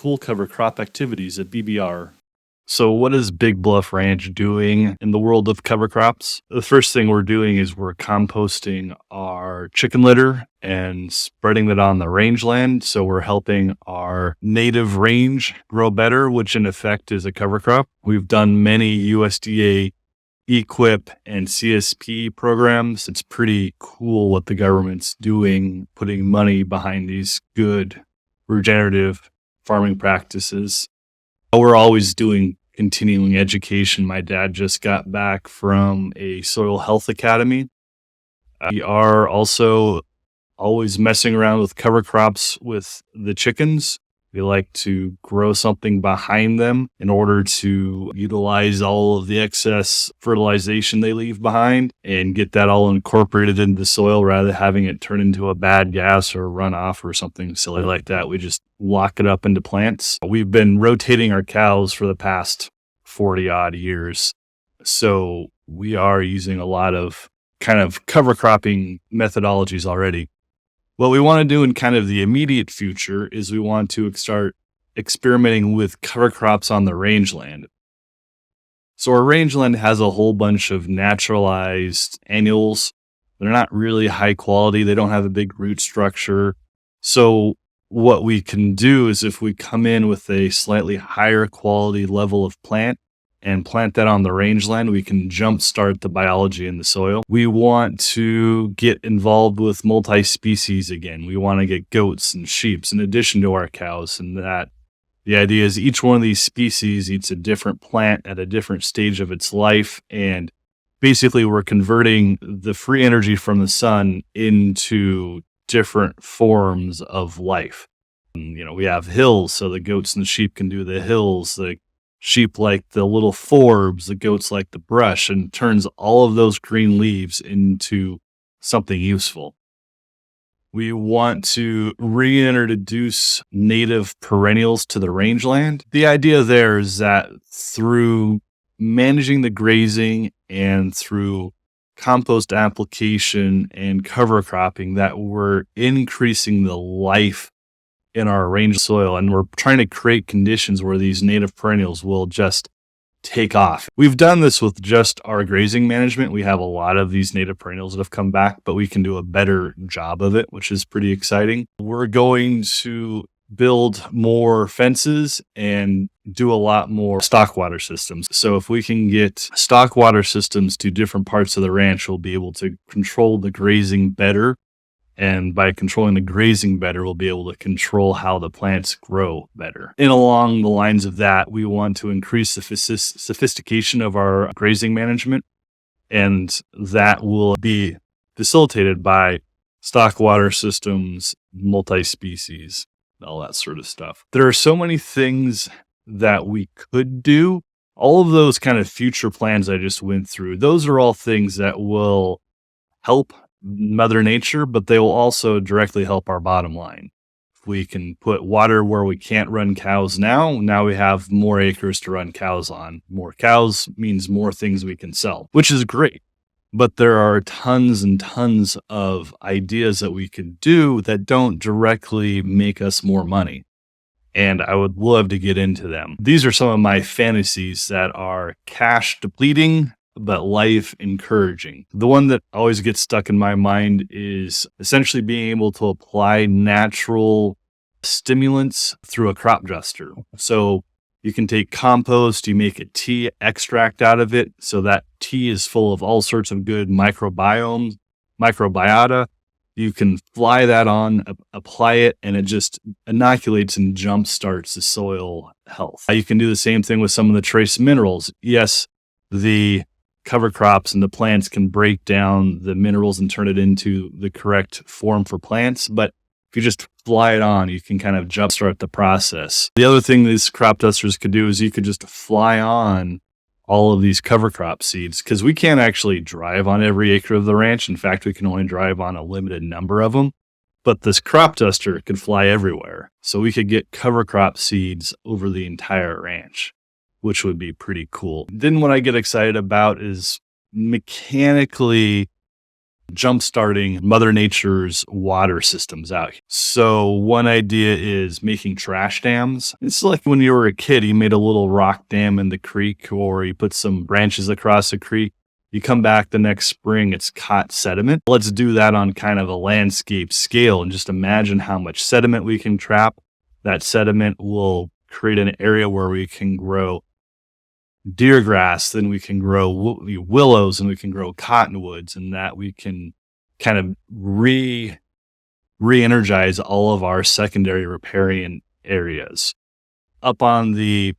cool cover crop activities at BBR. So, what is Big Bluff Ranch doing in the world of cover crops? The first thing we're doing is we're composting our chicken litter and spreading that on the rangeland. So, we're helping our native range grow better, which in effect is a cover crop. We've done many USDA EQIP and CSP programs. It's pretty cool what the government's doing, putting money behind these good regenerative farming practices. We're always doing continuing education. My dad just got back from a soil health academy. We are also always messing around with cover crops with the chickens. We like to grow something behind them in order to utilize all of the excess fertilization they leave behind and get that all incorporated into the soil rather than having it turn into a bad gas or runoff or something silly like that. We just lock it up into plants. We've been rotating our cows for the past 40 odd years. So we are using a lot of kind of cover cropping methodologies already. What we want to do in kind of the immediate future is we want to start experimenting with cover crops on the rangeland. So our rangeland has a whole bunch of naturalized annuals. They're not really high quality. They don't have a big root structure. So what we can do is if we come in with a slightly higher quality level of plant and plant that on the rangeland, we can jumpstart the biology in the soil. We want to get involved with multi-species again. We want to get goats and sheep in addition to our cows, and that the idea is each one of these species eats a different plant at a different stage of its life, and basically we're converting the free energy from the sun into different forms of life. And, we have hills, so the goats and the sheep can do the hills. The sheep like the little forbs, the goats like the brush, and turns all of those green leaves into something useful. We want to reintroduce native perennials to the rangeland. The idea there is that through managing the grazing and through compost application and cover cropping, that we're increasing the life in our range soil, and we're trying to create conditions where these native perennials will just take off. We've done this with just our grazing management. We have a lot of these native perennials that have come back, but we can do a better job of it, which is pretty exciting. We're going to build more fences and do a lot more stock water systems. So if we can get stock water systems to different parts of the ranch, we'll be able to control the grazing better. And by controlling the grazing better, we'll be able to control how the plants grow better. And along the lines of that, we want to increase the sophistication of our grazing management. And that will be facilitated by stock water systems, multi-species, all that sort of stuff. There are so many things that we could do. All of those kind of future plans I just went through, those are all things that will help Mother Nature, but they will also directly help our bottom line. If we can put water where we can't run cows now we have more acres to run cows on. More cows means more things we can sell, which is great. But there are tons and tons of ideas that we could do that don't directly make us more money. And I would love to get into them. These are some of my fantasies that are cash depleting, but life encouraging. The one that always gets stuck in my mind is essentially being able to apply natural stimulants through a crop duster. So you can take compost, you make a tea extract out of it. So that tea is full of all sorts of good microbiota. You can fly that on, apply it, and it just inoculates and jumpstarts the soil health. You can do the same thing with some of the trace minerals. Yes, the cover crops and the plants can break down the minerals and turn it into the correct form for plants. But if you just fly it on, you can kind of jumpstart the process. The other thing these crop dusters could do is you could just fly on all of these cover crop seeds, because we can't actually drive on every acre of the ranch. In fact, we can only drive on a limited number of them. But this crop duster could fly everywhere. So we could get cover crop seeds over the entire ranch, which would be pretty cool. Then what I get excited about is mechanically jumpstarting Mother Nature's water systems out here. So one idea is making trash dams. It's like when you were a kid, you made a little rock dam in the creek, or you put some branches across the creek. You come back the next spring, it's caught sediment. Let's do that on kind of a landscape scale and just imagine how much sediment we can trap. That sediment will create an area where we can grow deer grass, then we can grow willows, and we can grow cottonwoods, and that we can kind of re-energize all of our secondary riparian areas. Up on the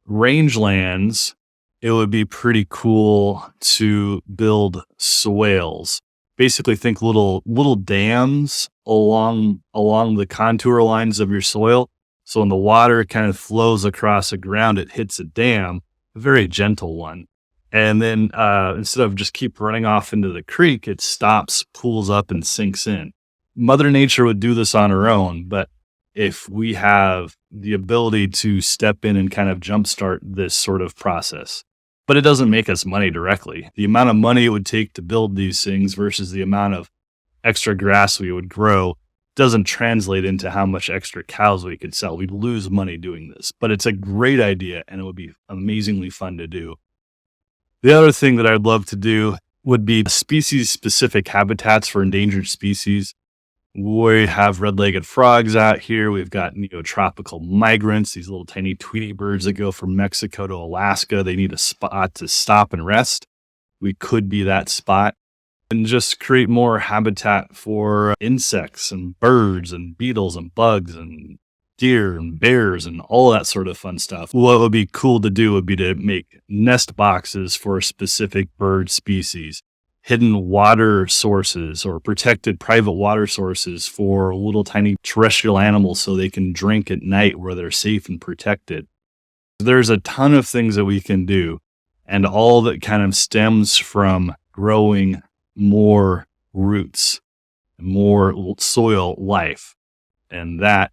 rangelands, it would be pretty cool to build swales. Basically, think little dams along the contour lines of your soil. So when the water kind of flows across the ground, it hits a dam, a very gentle one. And then instead of just keep running off into the creek, it stops, pulls up, and sinks in. Mother Nature would do this on her own, but if we have the ability to step in and kind of jumpstart this sort of process. But it doesn't make us money directly. The amount of money it would take to build these things versus the amount of extra grass we would grow doesn't translate into how much extra cows we could sell. We'd lose money doing this, but it's a great idea and it would be amazingly fun to do. The other thing that I'd love to do would be species-specific habitats for endangered species. We have red-legged frogs out here. We've got neotropical migrants, these little tiny Tweety birds that go from Mexico to Alaska. They need a spot to stop and rest. We could be that spot. And just create more habitat for insects and birds and beetles and bugs and deer and bears and all that sort of fun stuff. What would be cool to do would be to make nest boxes for specific bird species. Hidden water sources or protected private water sources for little tiny terrestrial animals so they can drink at night where they're safe and protected. There's a ton of things that we can do, and all that kind of stems from growing more roots, more soil life. And that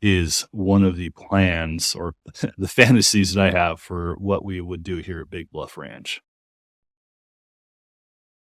is one of the plans or the fantasies that I have for what we would do here at Big Bluff Ranch.